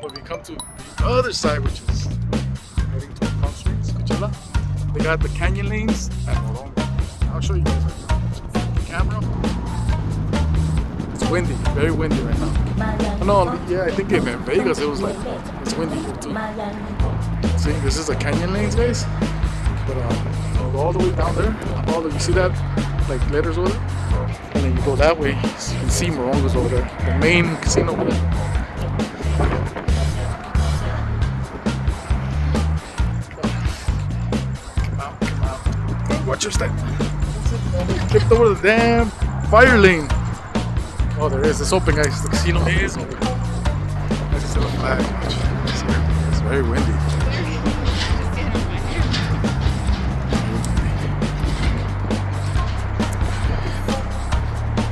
But if you come to the other side, which is heading to Palm Springs, Coachella, they got the Canyon Lanes at Morongo. I'll show you guys right now. The camera. It's windy, very windy right now. No, yeah, I think in Vegas it was like, it's windy here too. See, this is the Canyon Lanes, guys. But I'll go all the way down there. You see that, like letters over there? And then you go that way, so you can see Morongo's over there. The main casino over there. Come out. Watch your step. Tripped over the damn fire lane. Oh, there is. It's open, guys. The casino is open. I just have a flag. It's very windy.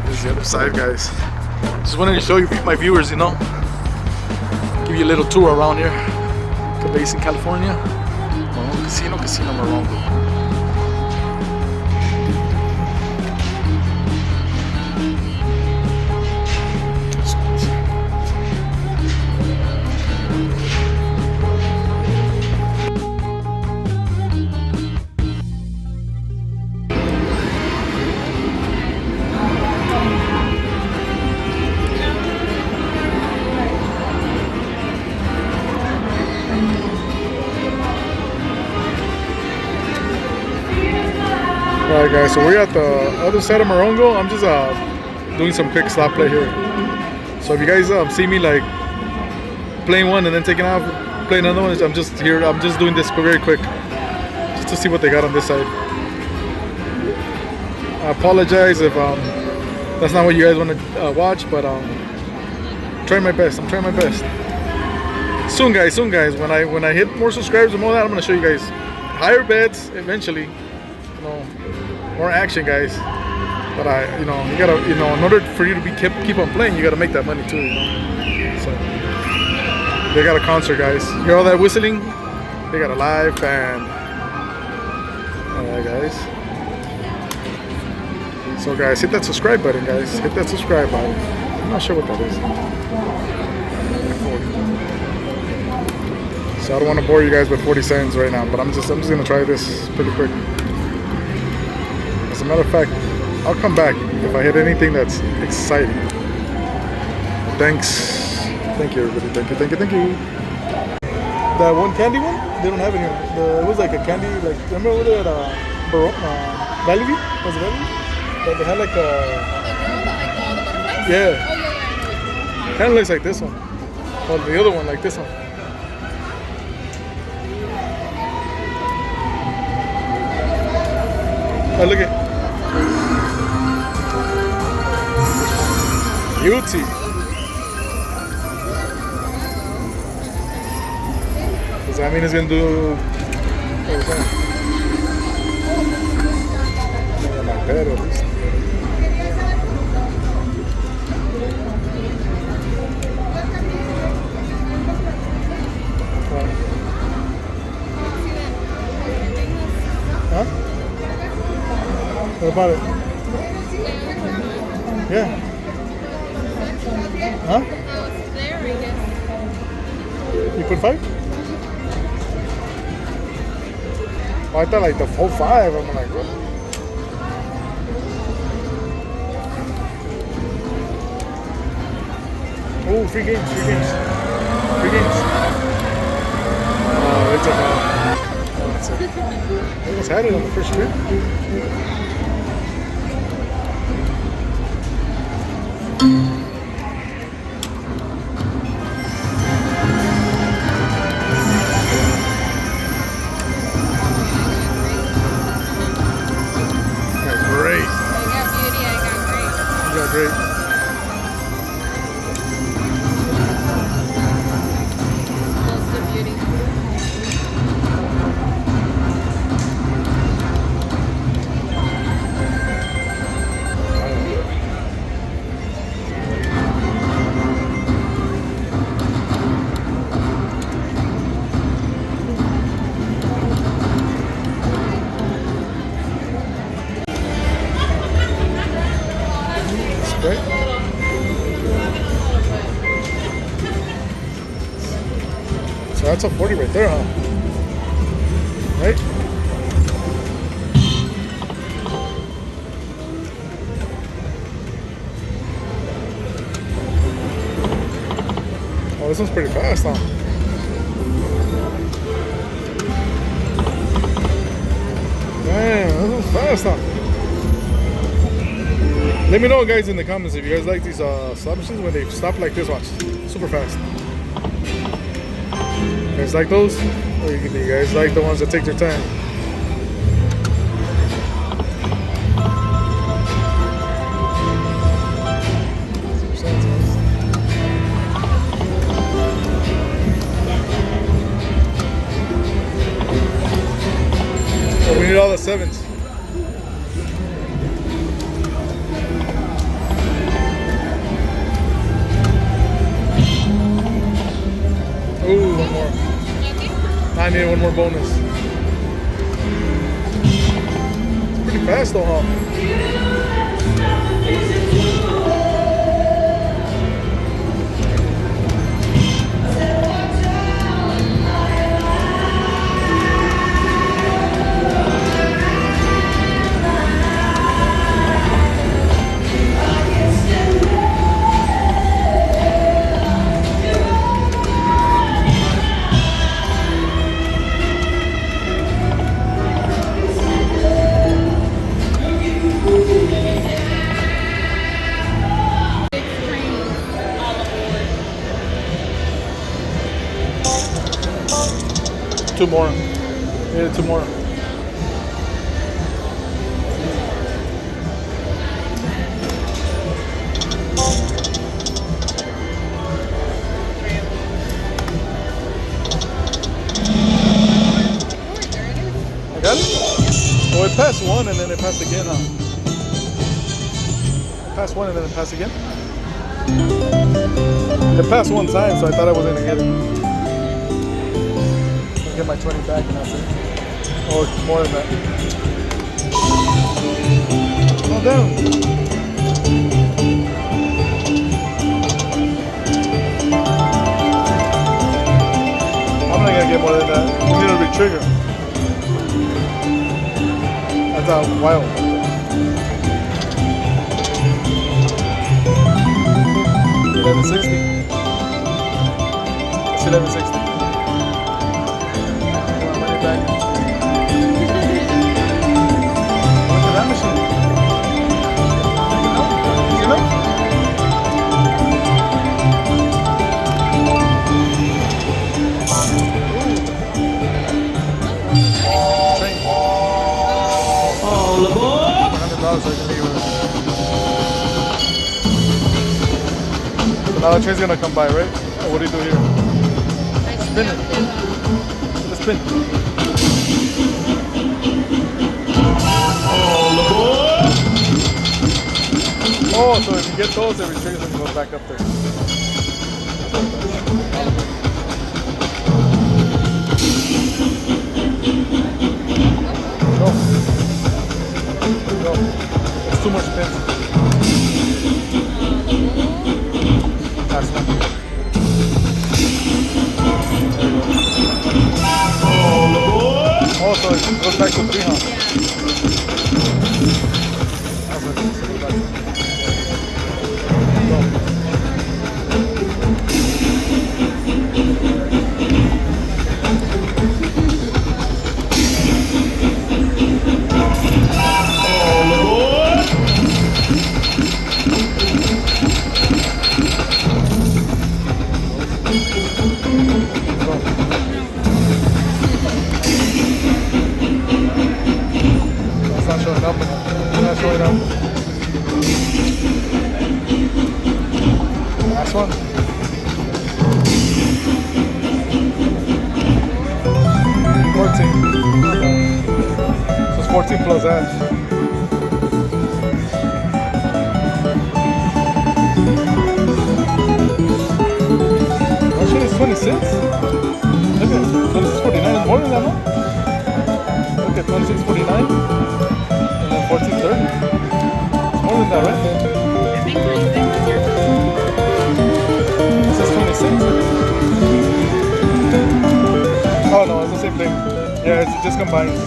This is the other side, guys. Just wanted to show you my viewers, you know. Give you a little tour around here. Based in California. Morongo Casino Morongo. Alright guys, so we're at the other side of Morongo. I'm just doing some quick stop play here. So if you guys see me like playing one and then taking off, playing another one, I'm just here. I'm just doing this very quick, just to see what they got on this side. I apologize if that's not what you guys want to watch, but trying my best. I'm trying my best. Soon guys. When I hit more subscribers and more of that, I'm gonna show you guys higher bets eventually. More action, guys. But you gotta, in order for you to keep on playing, you gotta make that money too, So they got a concert, guys. You hear all that whistling? They got a live band. Alright, guys. So, guys, hit that subscribe button, guys. Hit that subscribe button. I'm not sure what that is. So I don't want to bore you guys with 40 cents right now, but I'm just gonna try this pretty quick. As a matter of fact, I'll come back if I hit anything that's exciting. Thanks. Thank you, everybody. Thank you. That one candy one, they don't have it here. It was like a candy, like, remember over there at Valley View? Was it Valley View? But they had like a... Yeah. Kind of looks like this one. Or the other one, like this one. Oh, look at beauty. Does that mean it's gonna do? Not bad at least. Huh? What about it? Yeah. Huh? There, I guess. You put 5? Oh, I thought like the whole 5. I'm like, what? Oh, free games. Oh, it's a that's it. I almost had it on the first trip. That's great. I got beauty, I got great. You got great. Most of beauty. So that's a 40 right there, huh? Right? Oh, this one's pretty fast, huh? Damn, this one's fast, huh? Let me know, guys, in the comments if you guys like these slot machines when they stop like this. Watch, super fast. You guys like those? Or you guys like the ones that take their time? Oh, we need all the sevens. Ooh, one more. I need one more bonus. It's pretty fast though, huh? Two more. Yeah, two more. I got it? Oh, it passed one and then it passed again, huh? It passed one and then it passed again? It passed one time, so I thought I was gonna get it. Get my 20 back and that's it. Or more than that. Oh, damn. I'm not gonna get more than that. We need to re-trigger. That's wild. $11.60. It's $11.60. Back. Look at that machine. You know? Train. All aboard! $100 I can leave with. So now the train's gonna come by, right? Oh, what do you do here? Spin it. Just spin. Oh, so if you get those, every triggers and goes back up there. Go. Go. It's too much pins. That's one. Oh, so it goes back to 3, huh? That's what it is. That's not showing up. It's not showing up. Last one. 14. So it's 14 plus that. Actually, it's 26. Look at 26.49 is more than that, no? Look at 26.49 and then 14.30. It's more than that, right? It says 26. same thing. Yeah, it just combines.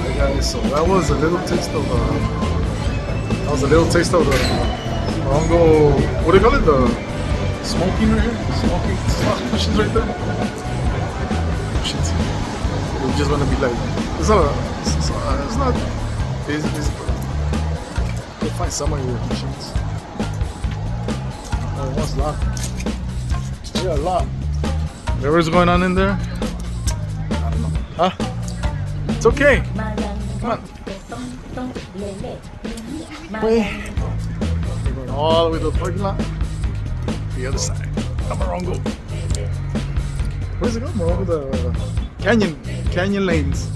Hey guys, so that was a little taste of the Morongo. What do you call it? The smoking right here. Smoking machines right there. Shit. We just want to be like, it's not busy, but you'll find some of your machines. Oh, what's a lot? Yeah, a lot. Whatever's going on in there, I don't know. Huh? It's okay. Come on. Wait. We're going all the way to the parking lot. The other side. Morongo. Where's it go? Morongo, the Canyon Lanes.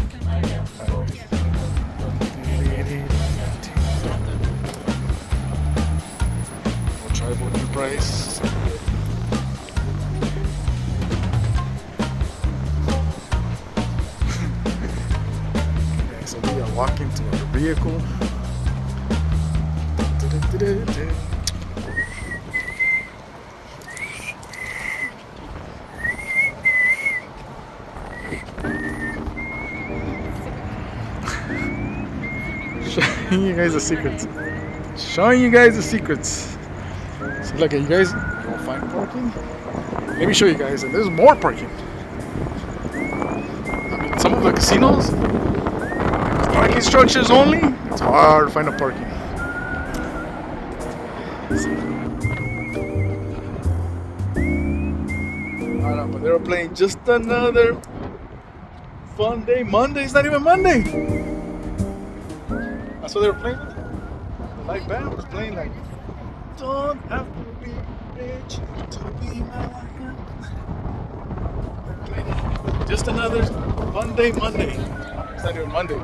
Tribal Enterprise. Okay, so we are walking to our vehicle. Showing you guys the secrets. Showing you guys the secrets. So look at you guys. You'll find parking. Let me show you guys. And there's more parking. I mean, some of the casinos, parking structures only. It's hard to find a parking. Alright, but they were playing just another fun day. Monday. It's not even Monday. That's what they were playing with. The live band was playing like, don't have to be rich to be my wife. Just another fun day Monday. It's not even Monday.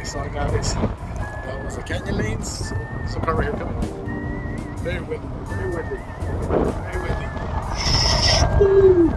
So guys, that was the Canyon Lanes. Some car right here coming. Very windy, very windy, very windy. Ooh.